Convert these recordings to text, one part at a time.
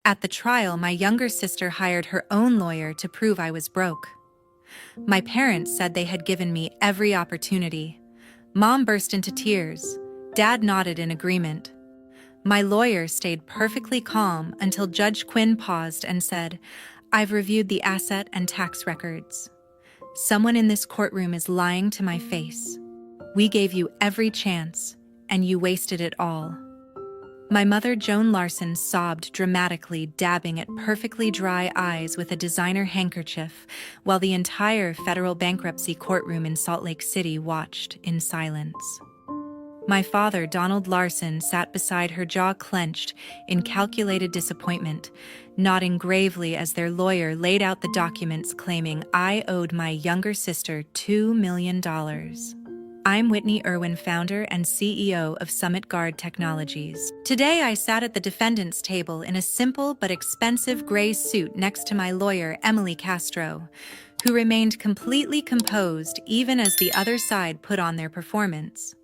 At the trial, my younger sister hired her own lawyer to prove I was broke. My parents said they had given me every opportunity. Mom burst into tears. Dad nodded in agreement. My lawyer stayed perfectly calm until Judge Quinn paused and said, "I've reviewed the asset and tax records. Someone in this courtroom is lying to my face. We gave you every chance, and you wasted it all." My mother, Joan Larson, sobbed dramatically, dabbing at perfectly dry eyes with a designer handkerchief, while the entire federal bankruptcy courtroom in Salt Lake City watched in silence. My father, Donald Larson, sat beside her, jaw clenched in calculated disappointment, nodding gravely as their lawyer laid out the documents claiming I owed my younger sister $2 million. I'm Whitney Irwin, founder and CEO of Summit Guard Technologies. Today I sat at the defendant's table in a simple but expensive gray suit next to my lawyer, Emily Castro, who remained completely composed even as the other side put on their performance.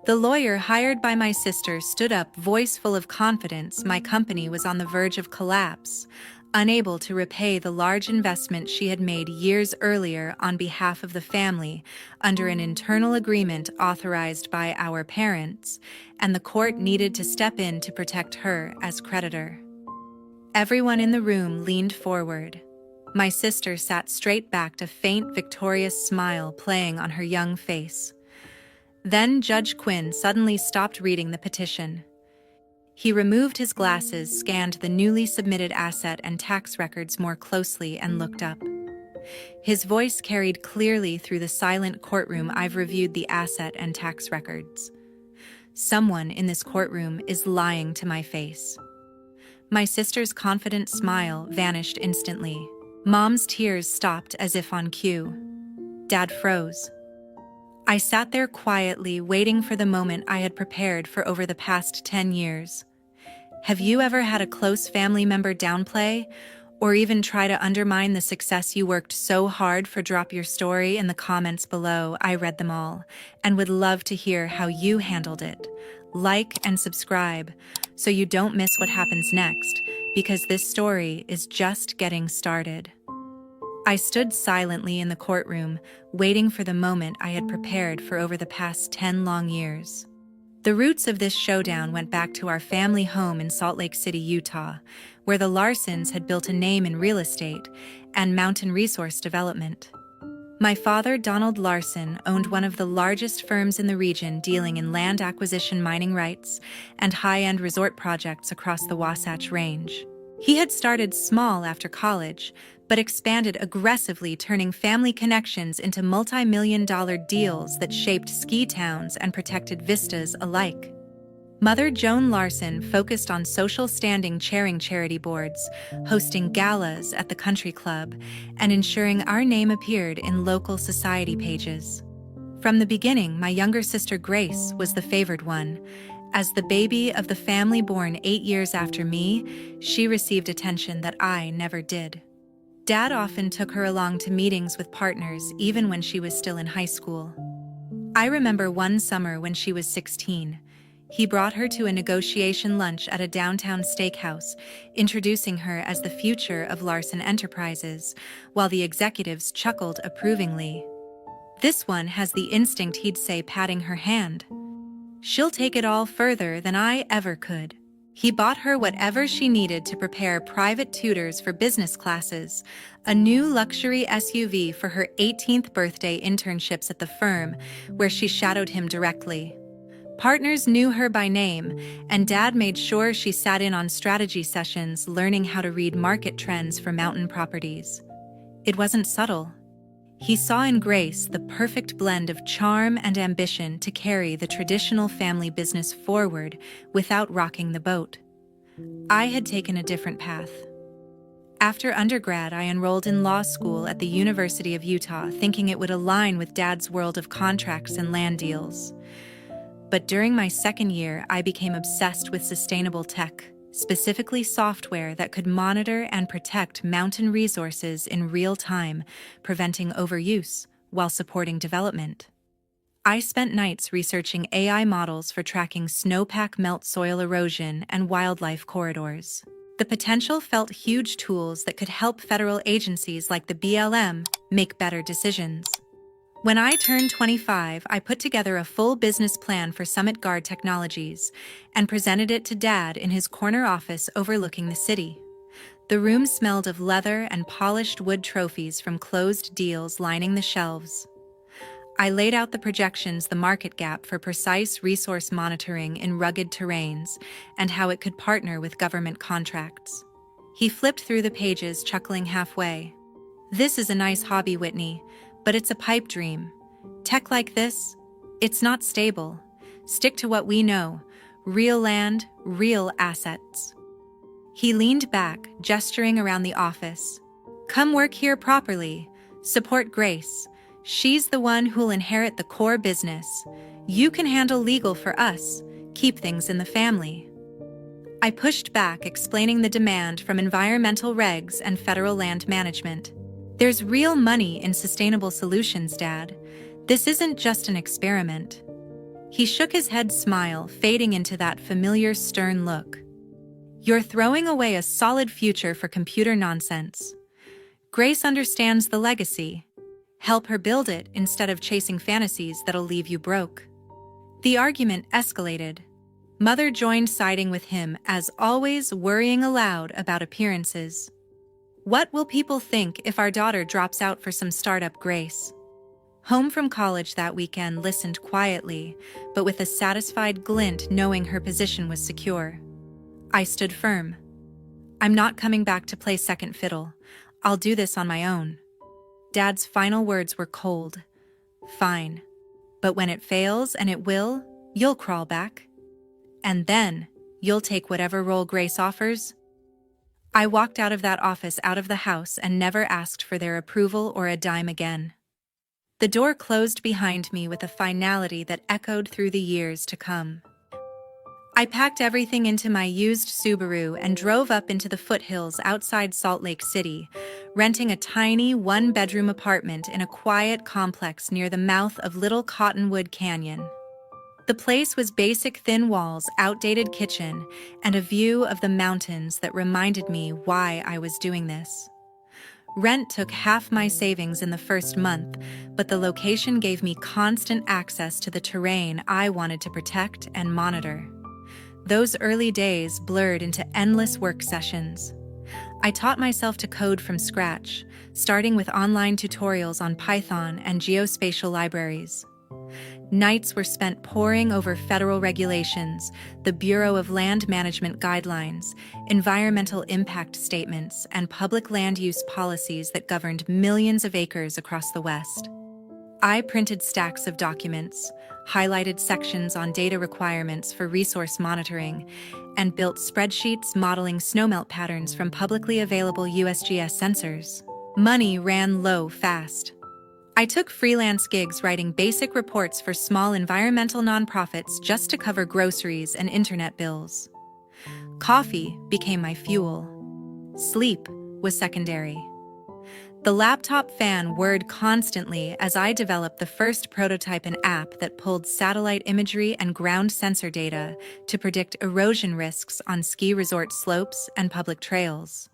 The lawyer hired by my sister stood up, voice full of confidence. My company was on the verge of collapse, unable to repay the large investment she had made years earlier on behalf of the family under an internal agreement authorized by our parents, and the court needed to step in to protect her as creditor. Everyone in the room leaned forward. My sister sat straight back, a faint, victorious smile playing on her young face. Then Judge Quinn suddenly stopped reading the petition. He removed his glasses, scanned the newly submitted asset and tax records more closely, and looked up. His voice carried clearly through the silent courtroom. "I've reviewed the asset and tax records. Someone in this courtroom is lying to my face." My sister's confident smile vanished instantly. Mom's tears stopped as if on cue. Dad froze. I sat there quietly, waiting for the moment I had prepared for over the past 10 years. Have you ever had a close family member downplay, or even try to undermine the success you worked so hard for? Drop your story in the comments below. I read them all, and would love to hear how you handled it. Like and subscribe so you don't miss what happens next, because this story is just getting started. I stood silently in the courtroom, waiting for the moment I had prepared for over the past 10 long years. The roots of this showdown went back to our family home in Salt Lake City, Utah, where the Larsons had built a name in real estate and mountain resource development. My father, Donald Larson, owned one of the largest firms in the region, dealing in land acquisition, mining rights, and high-end resort projects across the Wasatch Range. He had started small after college, but expanded aggressively, turning family connections into multi-million-dollar deals that shaped ski towns and protected vistas alike. Mother Joan Larson focused on social standing, chairing charity boards, hosting galas at the country club, and ensuring our name appeared in local society pages. From the beginning, my younger sister Grace was the favored one. As the baby of the family, born 8 years after me, she received attention that I never did. Dad often took her along to meetings with partners, even when she was still in high school. I remember one summer when she was 16. He brought her to a negotiation lunch at a downtown steakhouse, introducing her as the future of Larson Enterprises, while the executives chuckled approvingly. "This one has the instinct," he'd say, patting her hand. "She'll take it all further than I ever could." He bought her whatever she needed to prepare: private tutors for business classes, a new luxury SUV for her 18th birthday, internships at the firm where she shadowed him directly. Partners knew her by name, and Dad made sure she sat in on strategy sessions, learning how to read market trends for mountain properties. It wasn't subtle. He saw in Grace the perfect blend of charm and ambition to carry the traditional family business forward without rocking the boat. I had taken a different path. After undergrad, I enrolled in law school at the University of Utah, thinking it would align with Dad's world of contracts and land deals. But during my second year, I became obsessed with sustainable tech, specifically software that could monitor and protect mountain resources in real time, preventing overuse while supporting development. I spent nights researching AI models for tracking snowpack melt, soil erosion, and wildlife corridors. The potential felt huge tools that could help federal agencies like the BLM make better decisions. When I turned 25, I put together a full business plan for Summit Guard Technologies and presented it to Dad in his corner office overlooking the city. The room smelled of leather and polished wood trophies from closed deals lining the shelves. I laid out the projections, the market gap for precise resource monitoring in rugged terrains, and how it could partner with government contracts. He flipped through the pages, chuckling halfway. "This is a nice hobby, Whitney, but it's a pipe dream. Tech like this, it's not stable. Stick to what we know. Real land, real assets." He leaned back, gesturing around the office. "Come work here properly. Support Grace. She's the one who'll inherit the core business. You can handle legal for us. Keep things in the family." I pushed back, explaining the demand from environmental regs and federal land management. "There's real money in sustainable solutions, Dad. This isn't just an experiment." He shook his head, smile fading into that familiar stern look. "You're throwing away a solid future for computer nonsense. Grace understands the legacy. Help her build it instead of chasing fantasies that'll leave you broke." The argument escalated. Mother joined, siding with him, as always, worrying aloud about appearances. "What will people think if our daughter drops out for some startup?" Grace, home from college that weekend, listened quietly, but with a satisfied glint, knowing her position was secure. I stood firm. "I'm not coming back to play second fiddle. I'll do this on my own." Dad's final words were cold. "Fine. But when it fails, and it will, you'll crawl back. And then, you'll take whatever role Grace offers." I walked out of that office, out of the house, and never asked for their approval or a dime again. The door closed behind me with a finality that echoed through the years to come. I packed everything into my used Subaru and drove up into the foothills outside Salt Lake City, renting a tiny one-bedroom apartment in a quiet complex near the mouth of Little Cottonwood Canyon. The place was basic, thin walls, outdated kitchen, and a view of the mountains that reminded me why I was doing this. Rent took half my savings in the first month, but the location gave me constant access to the terrain I wanted to protect and monitor. Those early days blurred into endless work sessions. I taught myself to code from scratch, starting with online tutorials on Python and geospatial libraries. Nights were spent poring over federal regulations, the Bureau of Land Management guidelines, environmental impact statements, and public land use policies that governed millions of acres across the West. I printed stacks of documents, highlighted sections on data requirements for resource monitoring, and built spreadsheets modeling snowmelt patterns from publicly available USGS sensors. Money ran low fast. I took freelance gigs writing basic reports for small environmental nonprofits just to cover groceries and internet bills. Coffee became my fuel. Sleep was secondary. The laptop fan whirred constantly as I developed the first prototype, an app that pulled satellite imagery and ground sensor data to predict erosion risks on ski resort slopes and public trails.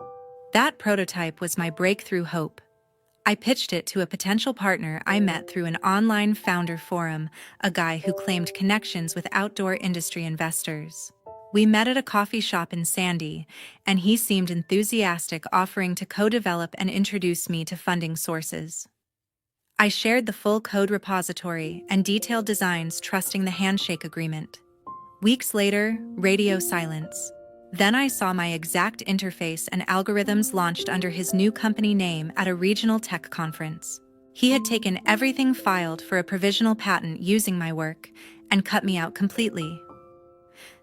That prototype was my breakthrough hope. I pitched it to a potential partner I met through an online founder forum, a guy who claimed connections with outdoor industry investors. We met at a coffee shop in Sandy, and he seemed enthusiastic, offering to co-develop and introduce me to funding sources. I shared the full code repository and detailed designs, trusting the handshake agreement. Weeks later, radio silence. Then I saw my exact interface and algorithms launched under his new company name at a regional tech conference. He had taken everything filed for a provisional patent using my work and cut me out completely.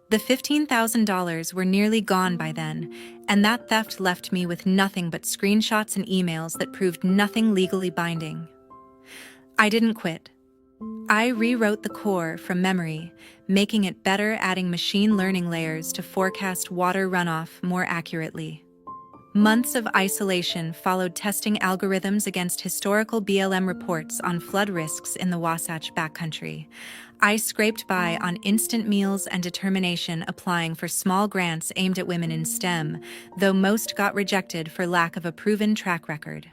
The $15,000 were nearly gone by then, and that theft left me with nothing but screenshots and emails that proved nothing legally binding. I didn't quit. I rewrote the core from memory, making it better, adding machine learning layers to forecast water runoff more accurately. Months of isolation followed, testing algorithms against historical BLM reports on flood risks in the Wasatch Backcountry. I scraped by on instant meals and determination, applying for small grants aimed at women in STEM, though most got rejected for lack of a proven track record.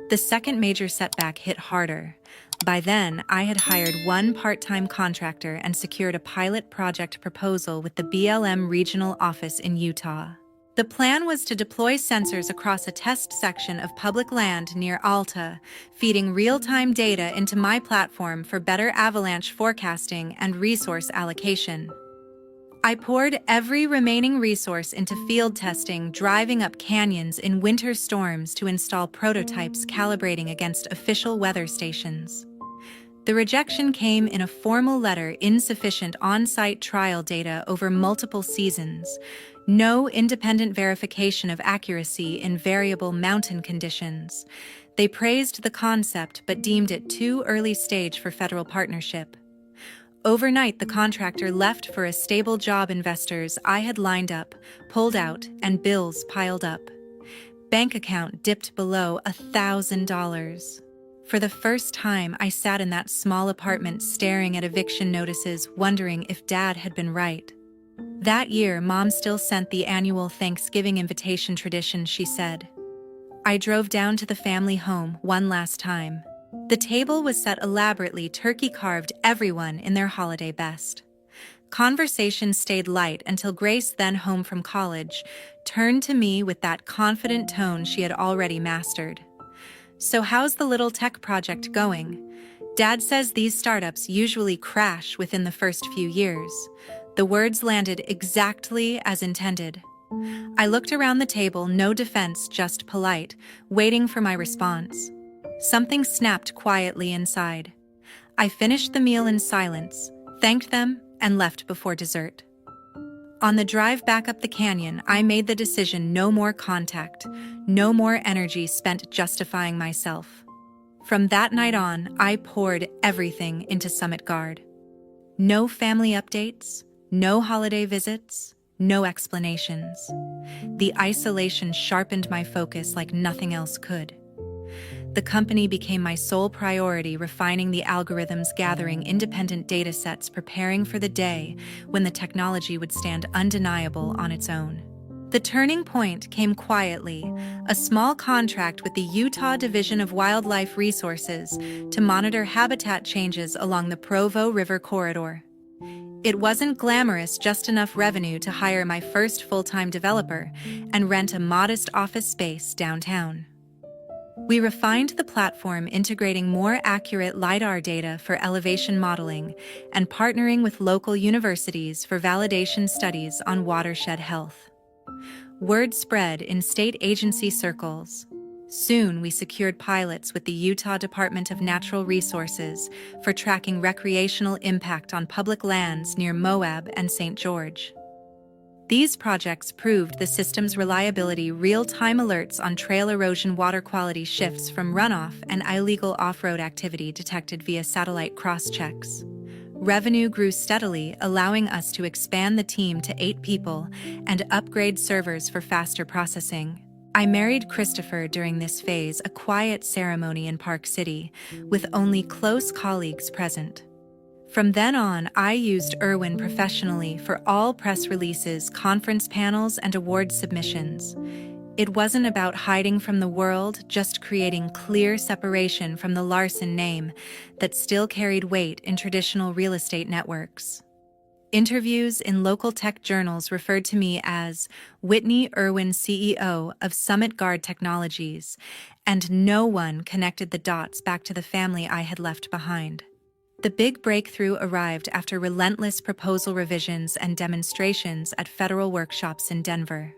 The second major setback hit harder. By then, I had hired one part-time contractor and secured a pilot project proposal with the BLM regional office in Utah. The plan was to deploy sensors across a test section of public land near Alta, feeding real-time data into my platform for better avalanche forecasting and resource allocation. I poured every remaining resource into field testing, driving up canyons in winter storms to install prototypes calibrating against official weather stations. The rejection came in a formal letter: insufficient on-site trial data over multiple seasons, no independent verification of accuracy in variable mountain conditions. They praised the concept but deemed it too early stage for federal partnership. Overnight, the contractor left for a stable job. Investors I had lined up pulled out, and bills piled up. Bank account dipped below $1,000. For the first time, I sat in that small apartment staring at eviction notices, wondering if Dad had been right. That year, Mom still sent the annual Thanksgiving invitation tradition, she said. I drove down to the family home one last time. The table was set elaborately, turkey carved, everyone in their holiday best. Conversation stayed light until Grace, then home from college, turned to me with that confident tone she had already mastered. "So how's the little tech project going? Dad says these startups usually crash within the first few years." The words landed exactly as intended. I looked around the table, no defense, just polite, waiting for my response. Something snapped quietly inside. I finished the meal in silence, thanked them, and left before dessert. On the drive back up the canyon, I made the decision: no more contact, no more energy spent justifying myself. From that night on, I poured everything into Summit Guard. No family updates, no holiday visits, no explanations. The isolation sharpened my focus like nothing else could. The company became my sole priority, refining the algorithms, gathering independent data sets, preparing for the day when the technology would stand undeniable on its own. The turning point came quietly: a small contract with the Utah Division of Wildlife Resources to monitor habitat changes along the Provo River corridor. It wasn't glamorous, just enough revenue to hire my first full-time developer and rent a modest office space downtown. We refined the platform, integrating more accurate LiDAR data for elevation modeling and partnering with local universities for validation studies on watershed health. Word spread in state agency circles. Soon, we secured pilots with the Utah Department of Natural Resources for tracking recreational impact on public lands near Moab and St. George. These projects proved the system's reliability: real-time alerts on trail erosion, water quality shifts from runoff, and illegal off-road activity detected via satellite cross-checks. Revenue grew steadily, allowing us to expand the team to 8 people and upgrade servers for faster processing. I married Christopher during this phase, a quiet ceremony in Park City, with only close colleagues present. From then on, I used Irwin professionally for all press releases, conference panels, and award submissions. It wasn't about hiding from the world, just creating clear separation from the Larson name that still carried weight in traditional real estate networks. Interviews in local tech journals referred to me as Whitney Irwin, CEO of Summit Guard Technologies, and no one connected the dots back to the family I had left behind. The big breakthrough arrived after relentless proposal revisions and demonstrations at federal workshops in Denver.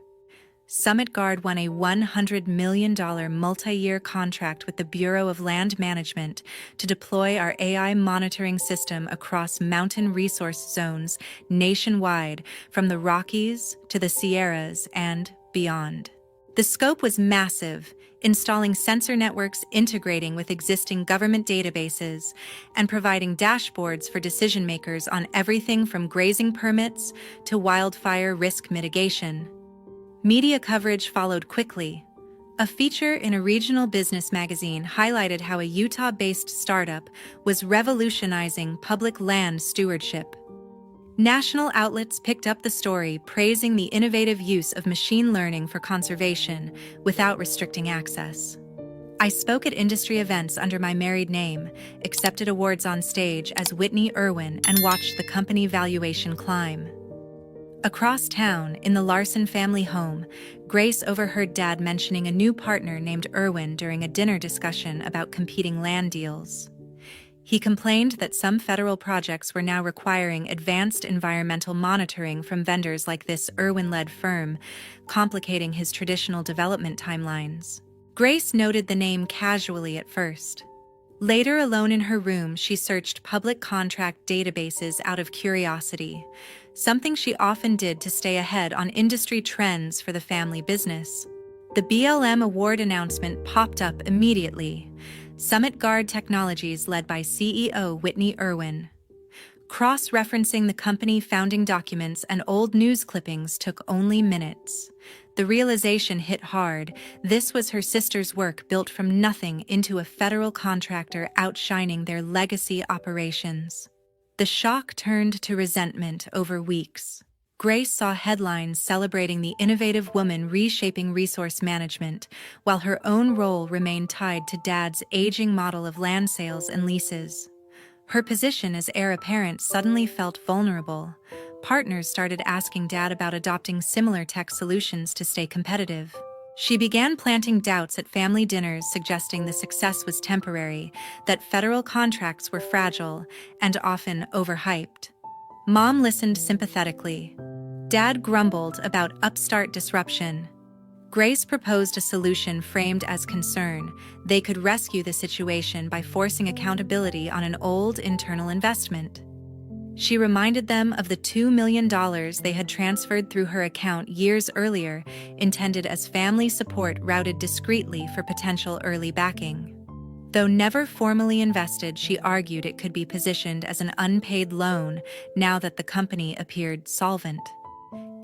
Summit Guard won a $100 million multi-year contract with the Bureau of Land Management to deploy our AI monitoring system across mountain resource zones nationwide, from the Rockies to the Sierras and beyond. The scope was massive, installing sensor networks, integrating with existing government databases, and providing dashboards for decision-makers on everything from grazing permits to wildfire risk mitigation. Media coverage followed quickly. A feature in a regional business magazine highlighted how a Utah-based startup was revolutionizing public land stewardship. National outlets picked up the story, praising the innovative use of machine learning for conservation without restricting access. I spoke at industry events under my married name, accepted awards on stage as Whitney Irwin, and watched the company valuation climb. Across town, in the Larson family home, Grace overheard Dad mentioning a new partner named Irwin during a dinner discussion about competing land deals. He complained that some federal projects were now requiring advanced environmental monitoring from vendors like this Irwin-led firm, complicating his traditional development timelines. Grace noted the name casually at first. Later, alone in her room, she searched public contract databases out of curiosity, something she often did to stay ahead on industry trends for the family business. The BLM award announcement popped up immediately. Summit Guard Technologies, led by CEO Whitney Irwin. Cross-referencing the company founding documents and old news clippings took only minutes. The realization hit hard. This was her sister's work, built from nothing into a federal contractor outshining their legacy operations. The shock turned to resentment over weeks. Grace saw headlines celebrating the innovative woman reshaping resource management, while her own role remained tied to Dad's aging model of land sales and leases. Her position as heir apparent suddenly felt vulnerable. Partners started asking Dad about adopting similar tech solutions to stay competitive. She began planting doubts at family dinners, suggesting the success was temporary, that federal contracts were fragile and often overhyped. Mom listened sympathetically. Dad grumbled about upstart disruption. Grace proposed a solution framed as concern. They could rescue the situation by forcing accountability on an old internal investment. She reminded them of the $2 million they had transferred through her account years earlier, intended as family support routed discreetly for potential early backing. Though never formally invested, she argued it could be positioned as an unpaid loan now that the company appeared solvent.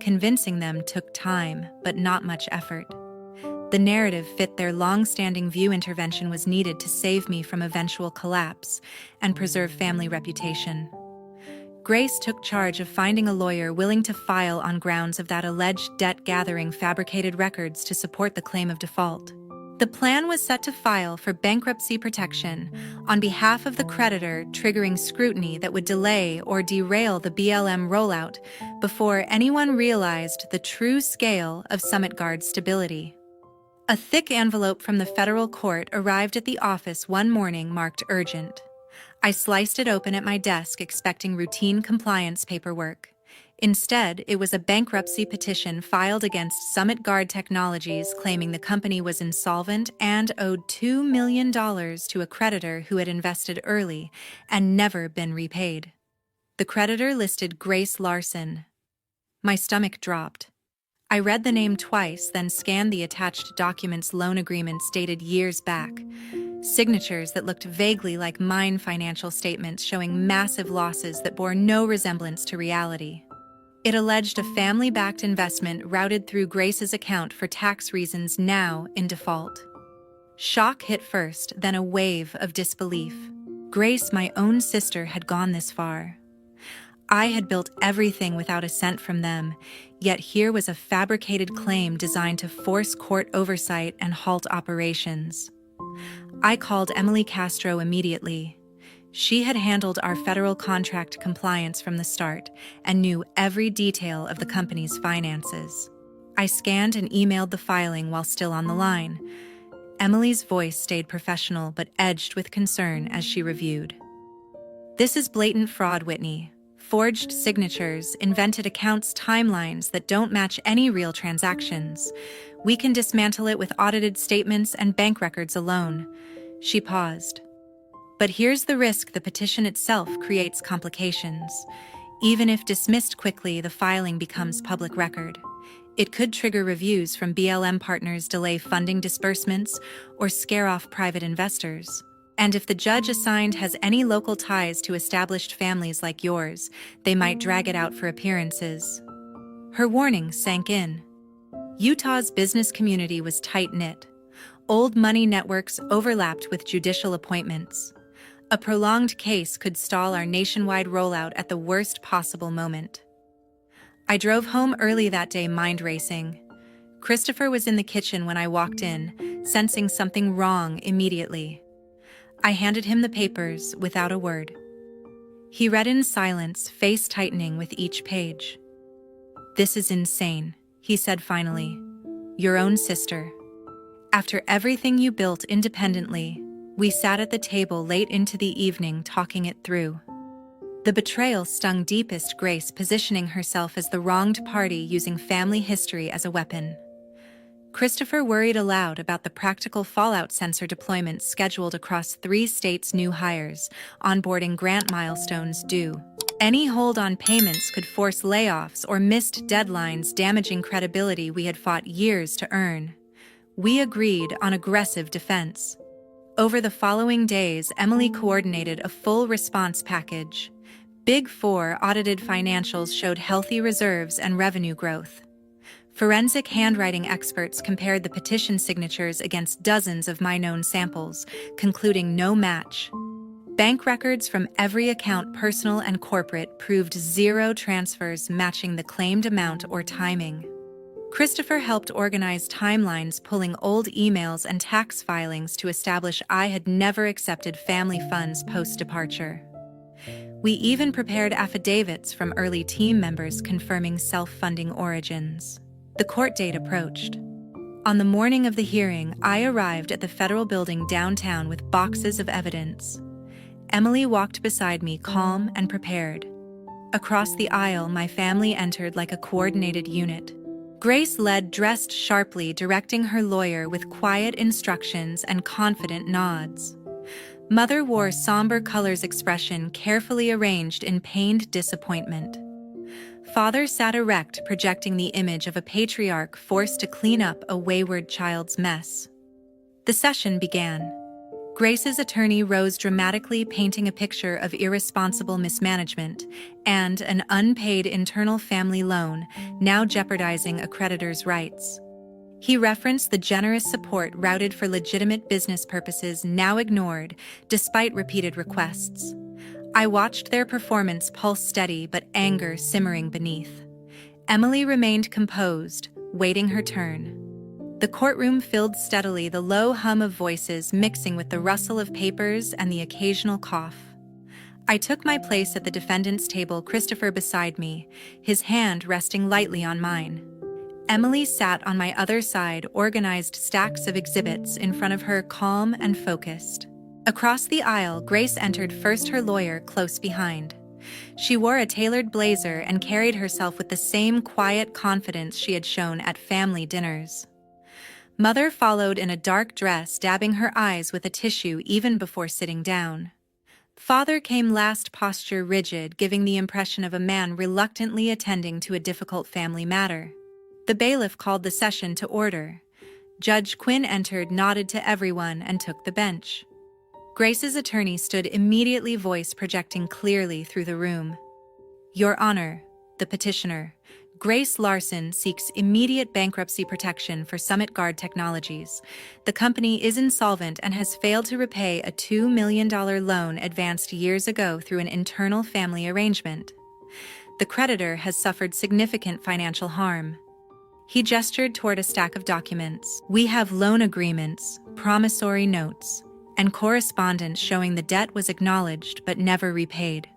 Convincing them took time, but not much effort. The narrative fit their long-standing view: intervention was needed to save me from eventual collapse and preserve family reputation. Grace took charge of finding a lawyer willing to file on grounds of that alleged debt-gathering fabricated records to support the claim of default. The plan was set to file for bankruptcy protection on behalf of the creditor, triggering scrutiny that would delay or derail the BLM rollout before anyone realized the true scale of Summit Guard's stability. A thick envelope from the federal court arrived at the office one morning, marked urgent. I sliced it open at my desk, expecting routine compliance paperwork. Instead, it was a bankruptcy petition filed against Summit Guard Technologies, claiming the company was insolvent and owed $2 million to a creditor who had invested early and never been repaid. The creditor listed Grace Larson. My stomach dropped. I read the name twice, then scanned the attached documents. Loan agreements dated years back. Signatures that looked vaguely like mine, financial statements showing massive losses that bore no resemblance to reality. It alleged a family-backed investment routed through Grace's account for tax reasons, now in default. Shock hit first, then a wave of disbelief. Grace, my own sister, had gone this far. I had built everything without a cent from them, yet here was a fabricated claim designed to force court oversight and halt operations. I called Emily Castro immediately. She had handled our federal contract compliance from the start and knew every detail of the company's finances. I scanned and emailed the filing while still on the line. Emily's voice stayed professional but edged with concern as she reviewed. This is blatant fraud, Whitney. Forged signatures, invented accounts, timelines that don't match any real transactions. We can dismantle it with audited statements and bank records alone. She paused. But here's the risk: the petition itself creates complications. Even if dismissed quickly, the filing becomes public record. It could trigger reviews from BLM partners, delay funding disbursements, or scare off private investors. And if the judge assigned has any local ties to established families like yours, they might drag it out for appearances. Her warning sank in. Utah's business community was tight-knit. Old money networks overlapped with judicial appointments. A prolonged case could stall our nationwide rollout at the worst possible moment. I drove home early that day, mind racing. Christopher was in the kitchen when I walked in, sensing something wrong immediately. I handed him the papers without a word. He read in silence, face tightening with each page. "This is insane," he said finally. "Your own sister. After everything you built independently, we sat at the table late into the evening talking it through." The betrayal stung deepest, Grace positioning herself as the wronged party using family history as a weapon. Christopher worried aloud about the practical fallout. Sensor deployments scheduled across 3 states, new hires, onboarding grant milestones due. Any hold on payments could force layoffs or missed deadlines, damaging credibility we had fought years to earn. We agreed on aggressive defense. Over the following days, Emily coordinated a full response package. Big Four audited financials showed healthy reserves and revenue growth. Forensic handwriting experts compared the petition signatures against dozens of my known samples, concluding no match. Bank records from every account, personal and corporate, proved 0 transfers matching the claimed amount or timing. Christopher helped organize timelines, pulling old emails and tax filings to establish I had never accepted family funds post-departure. We even prepared affidavits from early team members confirming self-funding origins. The court date approached. On the morning of the hearing, I arrived at the federal building downtown with boxes of evidence. Emily walked beside me, calm and prepared. Across the aisle, my family entered like a coordinated unit. Grace led, dressed sharply, directing her lawyer with quiet instructions and confident nods. Mother wore somber colors, expression carefully arranged in pained disappointment. Father sat erect, projecting the image of a patriarch forced to clean up a wayward child's mess. The session began. Grace's attorney rose dramatically, painting a picture of irresponsible mismanagement and an unpaid internal family loan, now jeopardizing a creditor's rights. He referenced the generous support routed for legitimate business purposes, now ignored, despite repeated requests. I watched their performance, pulse steady but anger simmering beneath. Emily remained composed, waiting her turn. The courtroom filled steadily, the low hum of voices mixing with the rustle of papers and the occasional cough. I took my place at the defendant's table, Christopher beside me, his hand resting lightly on mine. Emily sat on my other side, organized stacks of exhibits in front of her, calm and focused. Across the aisle, Grace entered first, her lawyer close behind. She wore a tailored blazer and carried herself with the same quiet confidence she had shown at family dinners. Mother followed in a dark dress, dabbing her eyes with a tissue even before sitting down. Father came last, posture rigid, giving the impression of a man reluctantly attending to a difficult family matter. The bailiff called the session to order. Judge Quinn entered, nodded to everyone, and took the bench. Grace's attorney stood immediately, voice projecting clearly through the room. "Your Honor, the petitioner, Grace Larson, seeks immediate bankruptcy protection for Summit Guard Technologies. The company is insolvent and has failed to repay a $2 million loan advanced years ago through an internal family arrangement. The creditor has suffered significant financial harm." He gestured toward a stack of documents. "We have loan agreements, promissory notes, and correspondence showing the debt was acknowledged but never repaid.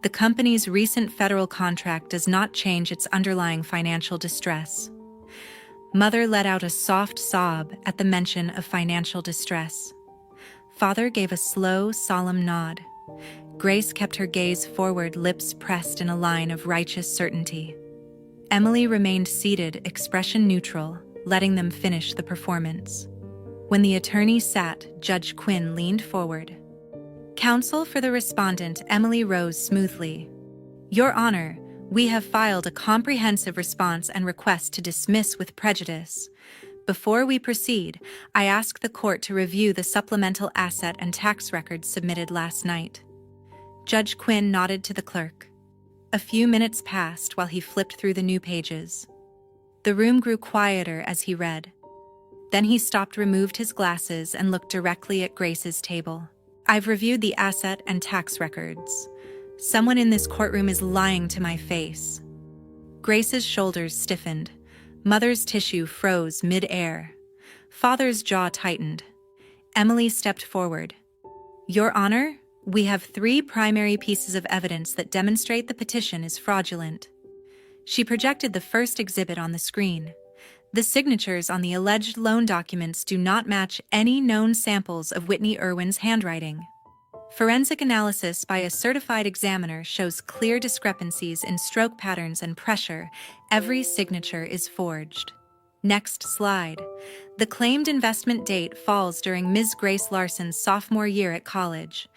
The company's recent federal contract does not change its underlying financial distress." Mother let out a soft sob at the mention of financial distress. Father gave a slow, solemn nod. Grace kept her gaze forward, lips pressed in a line of righteous certainty. Emily remained seated, expression neutral, letting them finish the performance. When the attorney sat, Judge Quinn leaned forward. "Counsel for the respondent," Emily rose smoothly. "Your Honor, we have filed a comprehensive response and request to dismiss with prejudice. Before we proceed, I ask the court to review the supplemental asset and tax records submitted last night." Judge Quinn nodded to the clerk. A few minutes passed while he flipped through the new pages. The room grew quieter as he read. Then he stopped, removed his glasses, and looked directly at Grace's table. "I've reviewed the asset and tax records. Someone in this courtroom is lying to my face." Grace's shoulders stiffened. Mother's tissue froze mid-air. Father's jaw tightened. Emily stepped forward. "Your Honor, we have 3 primary pieces of evidence that demonstrate the petition is fraudulent." She projected the first exhibit on the screen. The signatures on the alleged loan documents do not match any known samples of Whitney Irwin's handwriting. Forensic analysis by a certified examiner shows clear discrepancies in stroke patterns and pressure. Every signature is forged. Next slide. The claimed investment date falls during Ms. Grace Larson's sophomore year at college.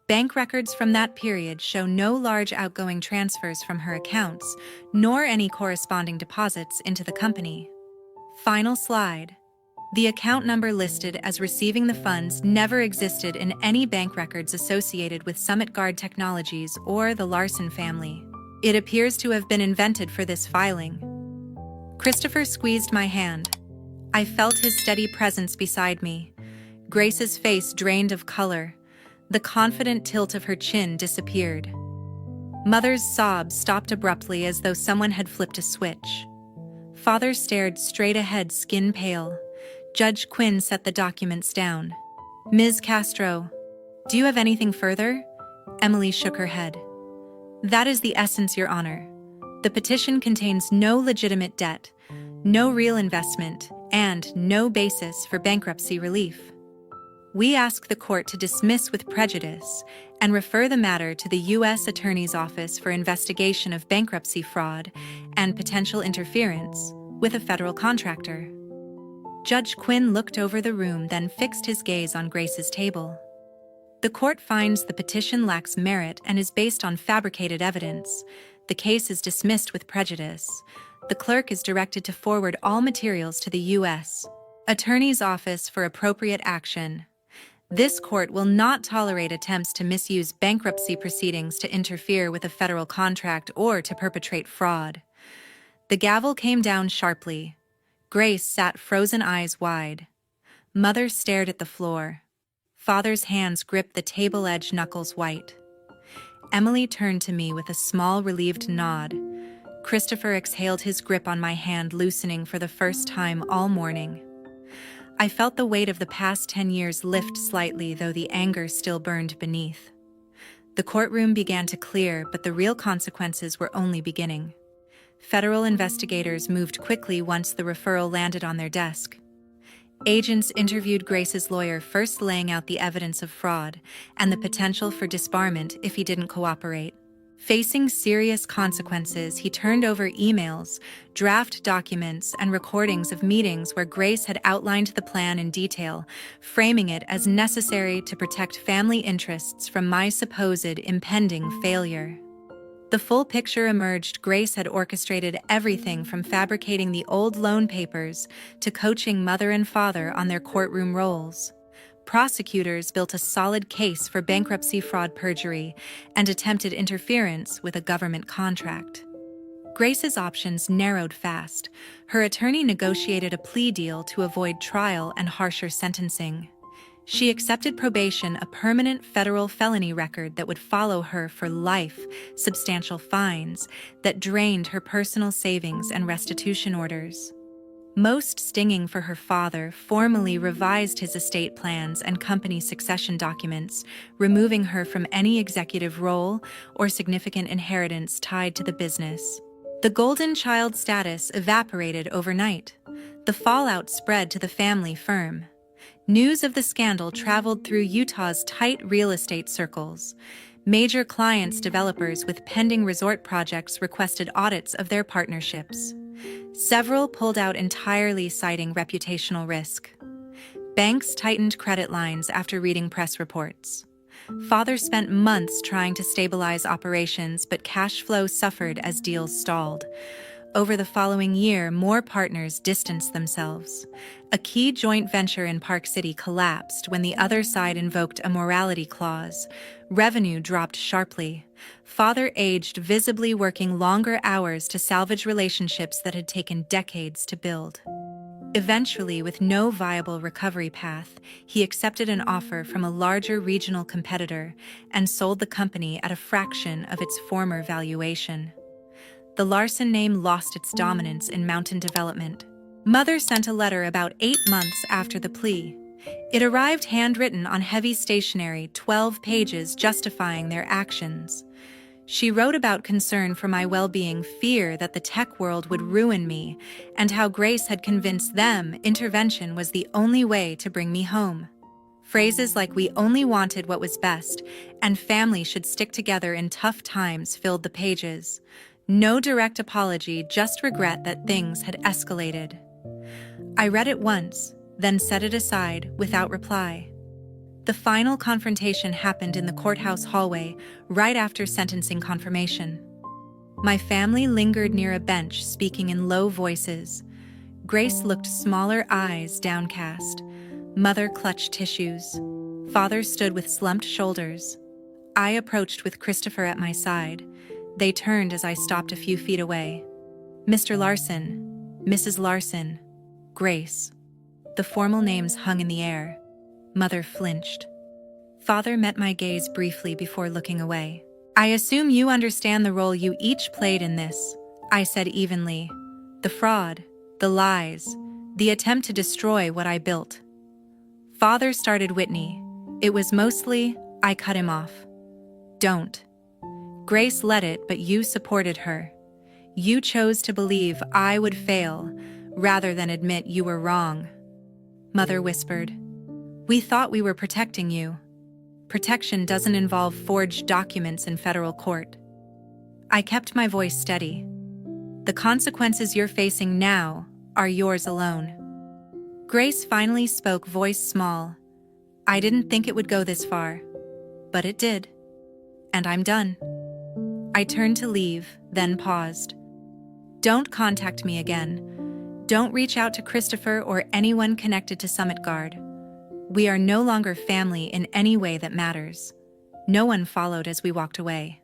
Bank records from that period show no large outgoing transfers from her accounts, nor any corresponding deposits into the company. Final slide. The account number listed as receiving the funds never existed in any bank records associated with Summit Guard Technologies or the Larson family. It appears to have been invented for this filing. Christopher squeezed my hand. I felt his steady presence beside me. Grace's face drained of color. The confident tilt of her chin disappeared. Mother's sobs stopped abruptly as though someone had flipped a switch. Father stared straight ahead, skin pale. Judge Quinn set the documents down. "Ms. Castro, do you have anything further?" Emily shook her head. "That is the essence, Your Honor. The petition contains no legitimate debt, no real investment, and no basis for bankruptcy relief. We ask the court to dismiss with prejudice and refer the matter to the U.S. Attorney's Office for investigation of bankruptcy fraud and potential interference with a federal contractor." Judge Quinn looked over the room, then fixed his gaze on Grace's table. "The court finds the petition lacks merit and is based on fabricated evidence. The case is dismissed with prejudice. The clerk is directed to forward all materials to the U.S. Attorney's Office for appropriate action. This court will not tolerate attempts to misuse bankruptcy proceedings to interfere with a federal contract or to perpetrate fraud." The gavel came down sharply. Grace sat, frozen eyes wide. Mother stared at the floor. Father's hands gripped the table edge, knuckles white. Emily turned to me with a small, relieved nod. Christopher exhaled, his grip on my hand loosening for the first time all morning. I felt the weight of the past 10 years lift slightly, though the anger still burned beneath. The courtroom began to clear, but the real consequences were only beginning. Federal investigators moved quickly once the referral landed on their desk. Agents interviewed Grace's lawyer, first laying out the evidence of fraud and the potential for disbarment if he didn't cooperate. Facing serious consequences, he turned over emails, draft documents, and recordings of meetings where Grace had outlined the plan in detail, framing it as necessary to protect family interests from my supposed impending failure. The full picture emerged. Grace had orchestrated everything from fabricating the old loan papers to coaching mother and father on their courtroom roles. Prosecutors built a solid case for bankruptcy fraud, perjury, and attempted interference with a government contract. Grace's options narrowed fast. Her attorney negotiated a plea deal to avoid trial and harsher sentencing. She accepted probation, a permanent federal felony record that would follow her for life, substantial fines that drained her personal savings, and restitution orders. Most stinging for her father, formally revised his estate plans and company succession documents, removing her from any executive role or significant inheritance tied to the business. The golden child status evaporated overnight. The fallout spread to the family firm. News of the scandal traveled through Utah's tight real estate circles. Major clients, developers with pending resort projects, requested audits of their partnerships. Several pulled out entirely, citing reputational risk. Banks tightened credit lines after reading press reports. Father spent months trying to stabilize operations, but cash flow suffered as deals stalled. Over the following year, more partners distanced themselves. A key joint venture in Park City collapsed when the other side invoked a morality clause. Revenue dropped sharply. Father aged visibly, working longer hours to salvage relationships that had taken decades to build. Eventually, with no viable recovery path, he accepted an offer from a larger regional competitor and sold the company at a fraction of its former valuation. The Larson name lost its dominance in mountain development. Mother sent a letter about 8 months after the plea. It arrived handwritten on heavy stationery, 12 pages justifying their actions. She wrote about concern for my well-being, fear that the tech world would ruin me, and how Grace had convinced them intervention was the only way to bring me home. Phrases like "we only wanted what was best" and "family should stick together in tough times" filled the pages. No direct apology, just regret that things had escalated. I read it once, then set it aside without reply. The final confrontation happened in the courthouse hallway, right after sentencing confirmation. My family lingered near a bench, speaking in low voices. Grace looked smaller, eyes downcast. Mother clutched tissues. Father stood with slumped shoulders. I approached with Christopher at my side. They turned as I stopped a few feet away. "Mr. Larson, Mrs. Larson, Grace." The formal names hung in the air. Mother flinched. Father met my gaze briefly before looking away. "I assume you understand the role you each played in this," I said evenly. "The fraud, the lies, the attempt to destroy what I built." Father started Whitney. It was mostly, I cut him off. "Don't. Grace led it, but you supported her. You chose to believe I would fail, rather than admit you were wrong." Mother whispered. "We thought we were protecting you. Protection doesn't involve forged documents in federal court." I kept my voice steady. "The consequences you're facing now are yours alone." Grace finally spoke, voice small. "I didn't think it would go this far, but it did. And I'm done." I turned to leave, then paused. "Don't contact me again. Don't reach out to Christopher or anyone connected to Summit Guard. We are no longer family in any way that matters." No one followed as we walked away.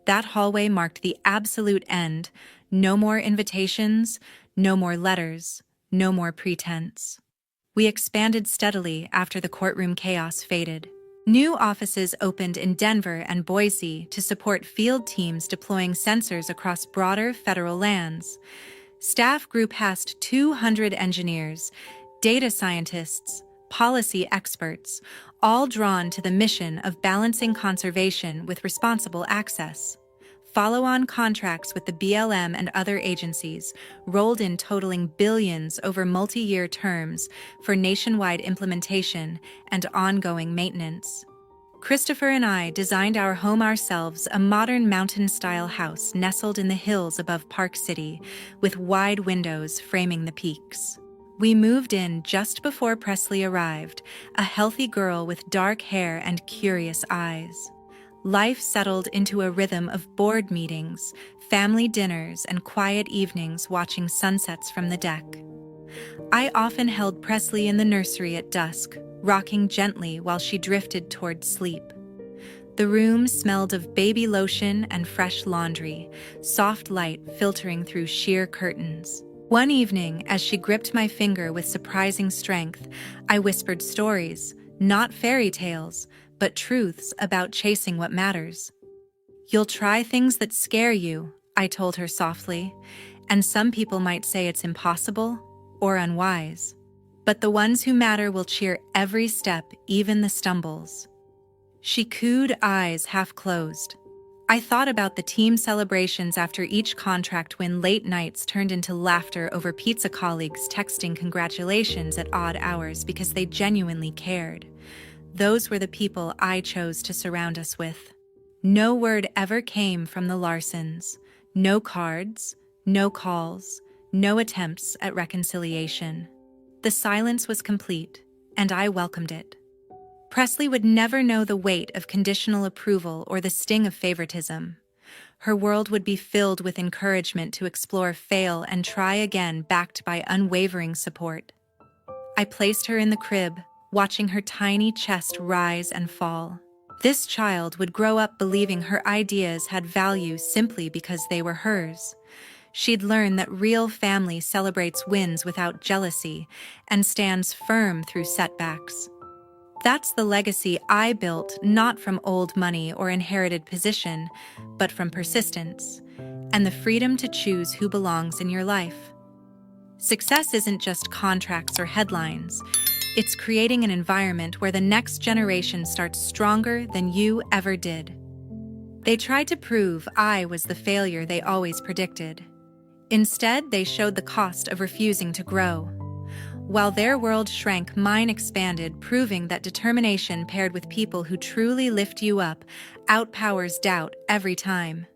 That hallway marked the absolute end. No more invitations, no more letters, no more pretense. We expanded steadily after the courtroom chaos faded. New offices opened in Denver and Boise to support field teams deploying sensors across broader federal lands. Staff grew past 200 engineers, data scientists, policy experts, all drawn to the mission of balancing conservation with responsible access. Follow-on contracts with the BLM and other agencies rolled in, totaling billions over multi-year terms for nationwide implementation and ongoing maintenance. Christopher and I designed our home ourselves, a modern mountain-style house nestled in the hills above Park City, with wide windows framing the peaks. We moved in just before Presley arrived, a healthy girl with dark hair and curious eyes. Life settled into a rhythm of board meetings, family dinners, and quiet evenings watching sunsets from the deck. I often held Presley in the nursery at dusk, rocking gently while she drifted toward sleep. The room smelled of baby lotion and fresh laundry, soft light filtering through sheer curtains. One evening, as she gripped my finger with surprising strength, I whispered stories, not fairy tales, but truths about chasing what matters. "You'll try things that scare you," I told her softly, "and some people might say it's impossible or unwise. But the ones who matter will cheer every step, even the stumbles." She cooed, eyes half closed. I thought about the team celebrations after each contract, when late nights turned into laughter over pizza, colleagues texting congratulations at odd hours because they genuinely cared. Those were the people I chose to surround us with. No word ever came from the Larsons. No cards, no calls, no attempts at reconciliation. The silence was complete, and I welcomed it. Presley would never know the weight of conditional approval or the sting of favoritism. Her world would be filled with encouragement to explore, fail, and try again, backed by unwavering support. I placed her in the crib, watching her tiny chest rise and fall. This child would grow up believing her ideas had value simply because they were hers. She'd learn that real family celebrates wins without jealousy and stands firm through setbacks. That's the legacy I built, not from old money or inherited position, but from persistence and the freedom to choose who belongs in your life. Success isn't just contracts or headlines. It's creating an environment where the next generation starts stronger than you ever did. They tried to prove I was the failure they always predicted. Instead, they showed the cost of refusing to grow. While their world shrank, mine expanded, proving that determination paired with people who truly lift you up outpowers doubt every time.